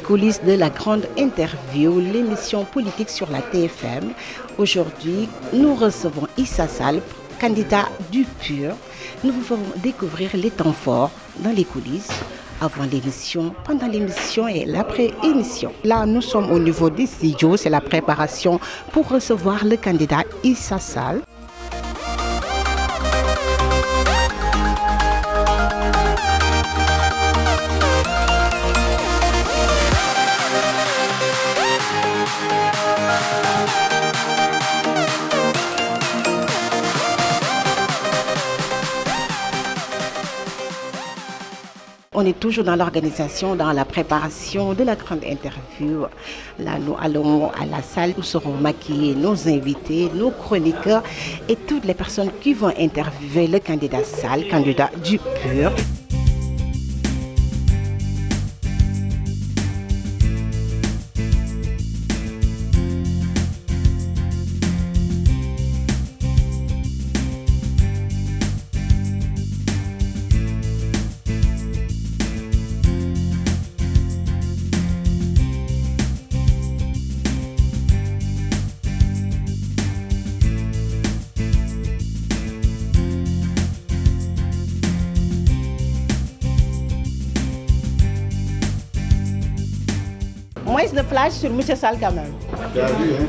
coulisses de la grande interview, l'émission politique sur la TFM. Aujourd'hui, nous recevons Issa Sall, candidat du PUR. Nous vous ferons découvrir les temps forts dans les coulisses, avant l'émission, pendant l'émission et l'après-émission. Là, nous sommes au niveau des studios, c'est la préparation pour recevoir le candidat Issa Sall. On est toujours dans l'organisation, dans la préparation de la grande interview. Là, nous allons à la salle où seront maquillés nos invités, nos chroniqueurs et toutes les personnes qui vont interviewer le candidat Sall, candidat du PUR. Moins de flash sur M. Sall quand même. Tu as vu, hein?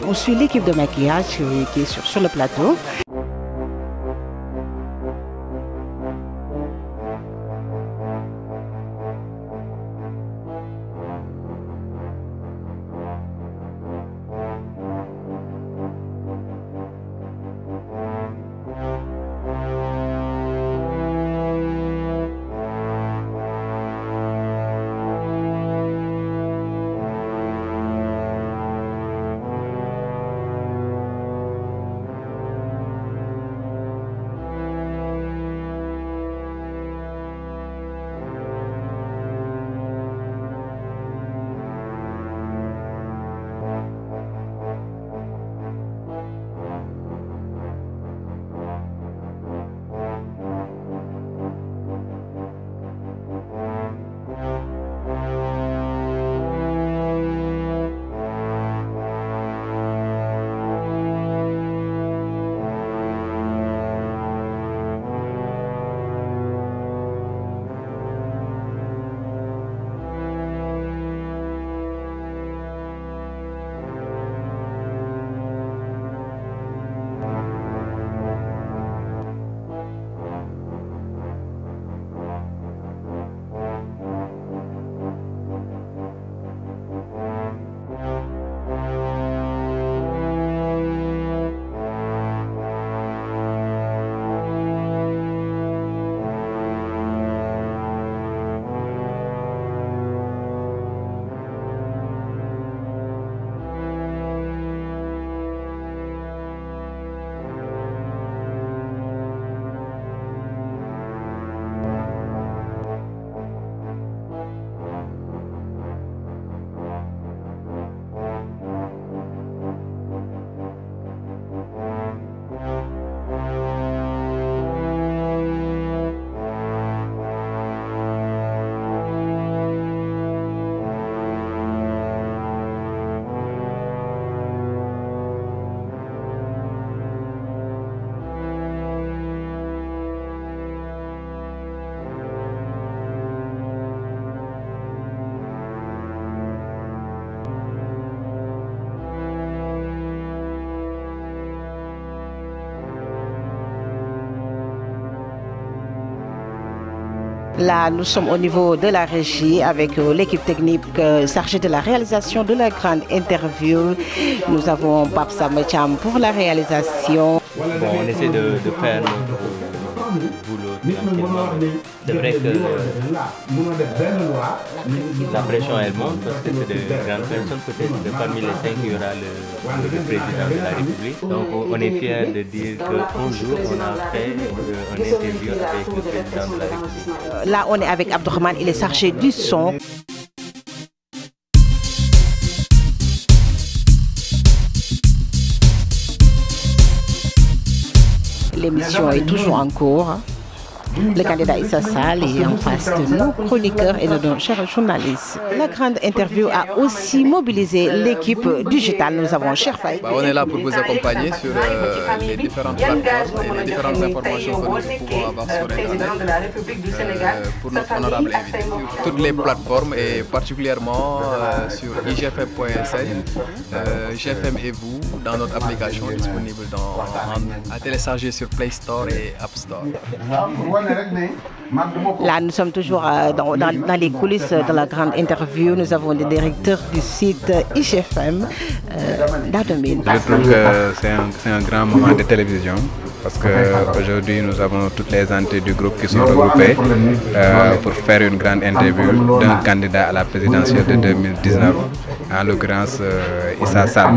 On suit l'équipe de maquillage qui est sur le plateau. Là, nous sommes au niveau de la régie avec l'équipe technique chargée de la réalisation de la grande interview. Nous avons Pape Samacham pour la réalisation. Bon, on essaie de faire notre boulot tranquillement. C'est vrai que la pression elle monte parce que c'est de grandes personnes. Peut-être parmi les 5 il y aura le président de la République. Donc on est fiers de dire qu'un jour on a fait un interview avec le président de la République. Là on est avec Abdourahmane, il est chargé du son. L'émission est toujours en cours. Le candidat Issa Sall est en face de nos chroniqueurs et de nos chers journalistes. La grande interview a aussi mobilisé l'équipe digitale. Nous avons Cher Faye. On est là pour vous accompagner sur les différentes plateformes et les différentes informations que nous pouvons avoir sur Internet pour notre honorable invité. Sur toutes les plateformes et particulièrement sur igfm.sn, GFM et vous dans notre application disponible à télécharger sur Play Store et App Store. Là, nous sommes toujours dans les coulisses de la grande interview. Nous avons le directeur du site IGFM, Dadomine. Je trouve que c'est un grand moment de télévision parce qu'aujourd'hui nous avons toutes les entités du groupe qui sont regroupées pour faire une grande interview d'un candidat à la présidentielle de 2019, en l'occurrence Issa Sall.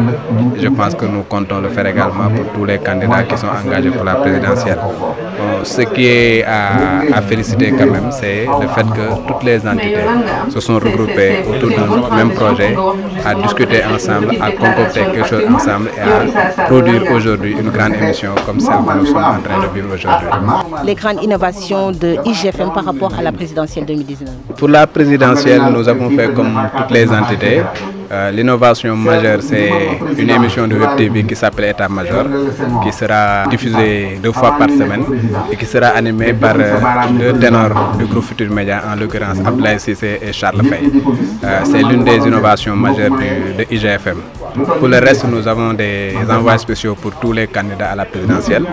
Je pense que nous comptons le faire également pour tous les candidats qui sont engagés pour la présidentielle. Bon, ce qui est à féliciter quand même, c'est le fait que toutes les entités se sont regroupées autour d'un même projet, à discuter ensemble, à concocter quelque chose ensemble et à produire aujourd'hui une grande émission comme celle que nous sommes en train de vivre aujourd'hui. Les grandes innovations de IGFM par rapport à la présidentielle 2019. Pour la présidentielle, nous avons fait comme toutes les entités. L'innovation majeure, c'est une émission de Web TV qui s'appelle État Major, qui sera diffusée 2 fois par semaine et qui sera animée par 2 ténors du groupe Futur Média, en l'occurrence Abdoulaye Cissé et Charles Faye. C'est l'une des innovations majeures de IGFM. Pour le reste, nous avons des envois spéciaux pour tous les candidats à la présidentielle,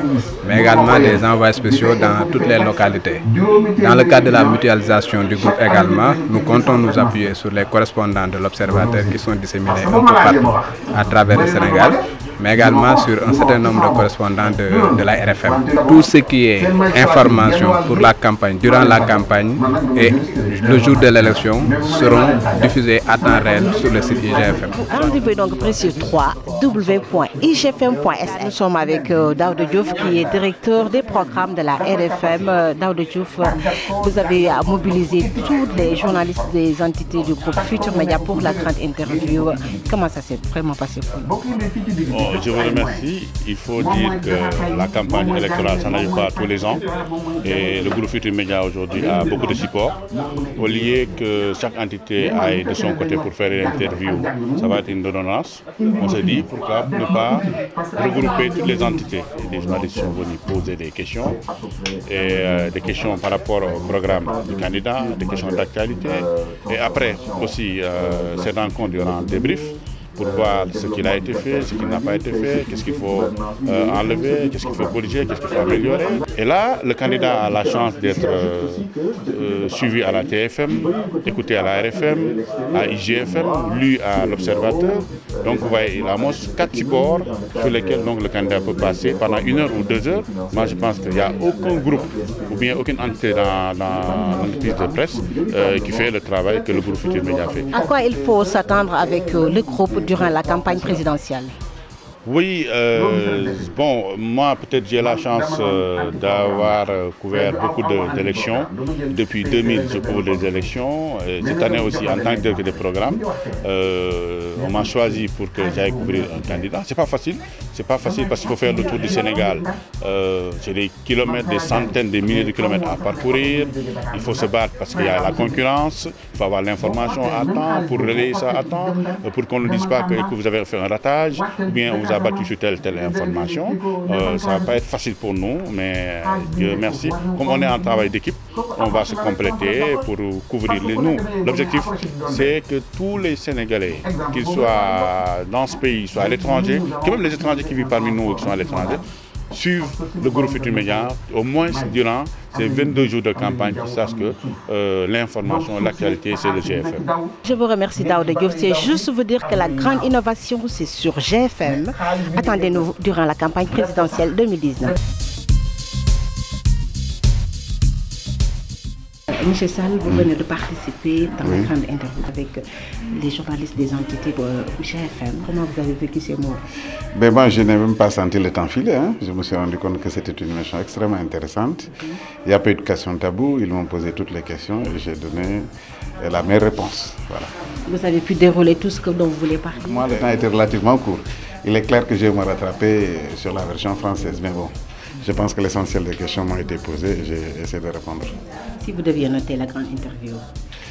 mais également des envois spéciaux dans toutes les localités. Dans le cadre de la mutualisation du groupe également, nous comptons nous appuyer sur les correspondants de l'Observateur qui sont disséminés un peu partout à travers le Sénégal, mais également sur un certain nombre de correspondants de la RFM. Tout ce qui est information pour la campagne, durant la campagne et le jour de l'élection seront diffusés à temps réel sur le site IGFM. Rendez-vous donc pris sur www.igfm.sn. Nous sommes avec Daouda Diouf qui est directeur des programmes de la RFM. Daouda Diouf, vous avez mobilisé tous les journalistes des entités du groupe Futur Média pour la grande interview. Comment ça s'est vraiment passé pour vous? Je vous remercie. Il faut dire que la campagne électorale, ça n'arrive pas tous les ans. Et le groupe Futur Média aujourd'hui a beaucoup de support. Au lieu que chaque entité aille de son côté pour faire une interview, ça va être une redondance. On se dit pourquoi ne pas regrouper toutes les entités. Les journalistes sont venus poser des questions, et des questions par rapport au programme du candidat, des questions d'actualité. Et après aussi, ces rencontres, il y aura un débrief pour voir ce qu'il a été fait, ce qui n'a pas été fait, qu'est-ce qu'il faut enlever, qu'est-ce qu'il faut corriger, qu'est-ce qu'il faut améliorer. Et là, le candidat a la chance d'être suivi à la TFM, écouté à la RFM, à IGFM, lu à l'Observateur. Donc vous voyez, il a 4 supports sur lesquels donc, le candidat peut passer pendant 1 heure ou 2 heures. Moi je pense qu'il n'y a aucun groupe ou bien aucune entité dans l'entreprise de presse qui fait le travail que le groupe Futur Média fait. À quoi il faut s'attendre avec le groupe durant la campagne présidentielle? Oui, bon, moi peut-être j'ai la chance d'avoir couvert beaucoup d'élections. Depuis 2000, je couvre des élections. Cette année aussi, en tant que directeur des programmes, on m'a choisi pour que j'aille couvrir un candidat. C'est pas facile parce qu'il faut faire le tour du Sénégal. C'est des kilomètres, des centaines, des milliers de kilomètres à parcourir. Il faut se battre parce qu'il y a la concurrence. Il faut avoir l'information à temps pour relayer ça à temps, pour qu'on ne dise pas que vous avez fait un ratage ou bien on vous a battu sur telle information. Ça ne va pas être facile pour nous, mais Dieu merci. Comme on est en travail d'équipe, on va se compléter pour couvrir les nous. L'objectif, c'est que tous les Sénégalais, qu'ils soient dans ce pays, soit à l'étranger, que même les étrangers qui vivent parmi nous qui sont à l'étranger, suivent le groupe Futurs Médias, au moins durant ces 22 jours de campagne, qu'ils sachent que l'information, l'actualité, c'est le GFM. Je vous remercie Daouda Diop. C'est juste vous dire que la grande innovation, c'est sur GFM. Attendez-nous durant la campagne présidentielle 2019. Monsieur Sall, vous venez de participer dans la grande interview avec les journalistes des entités de GFM. Comment vous avez vécu ces mots? Ben moi, je n'ai même pas senti le temps filer. Hein. Je me suis rendu compte que c'était une émission extrêmement intéressante. Il n'y a pas eu de questions taboues. Ils m'ont posé toutes les questions et j'ai donné la meilleure réponse. Voilà. Vous avez pu dérouler tout ce dont vous voulez parler? Moi, le temps était relativement court. Il est clair que je vais me rattraper sur la version française. Mais bon, je pense que l'essentiel des questions m'ont été posées et j'ai essayé de répondre. Si vous deviez noter la grande interview,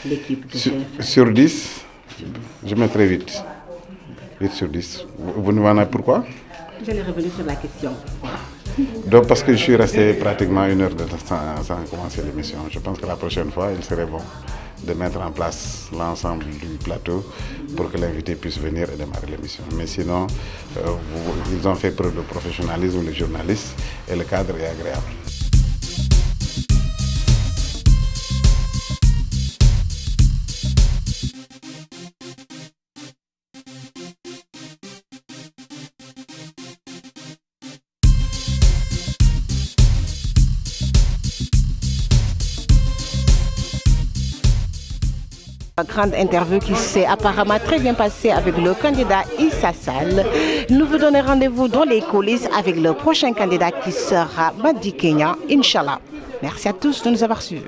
l'équipe de GFM. Sur 10, je mettrai 8. 8 sur 10. Vous nous demandez pourquoi? J'allais revenir sur la question. Donc parce que je suis resté pratiquement 1 heure de temps sans commencer l'émission. Je pense que la prochaine fois, il serait bon de mettre en place l'ensemble du plateau pour que l'invité puisse venir et démarrer l'émission. Mais sinon, ils ont fait preuve de professionnalisme, les journalistes, et le cadre est agréable. Grande interview qui s'est apparemment très bien passée avec le candidat Issa Sall. Nous vous donnons rendez-vous dans les coulisses avec le prochain candidat qui sera Madi Kenya, Inch'Allah. Merci à tous de nous avoir suivis.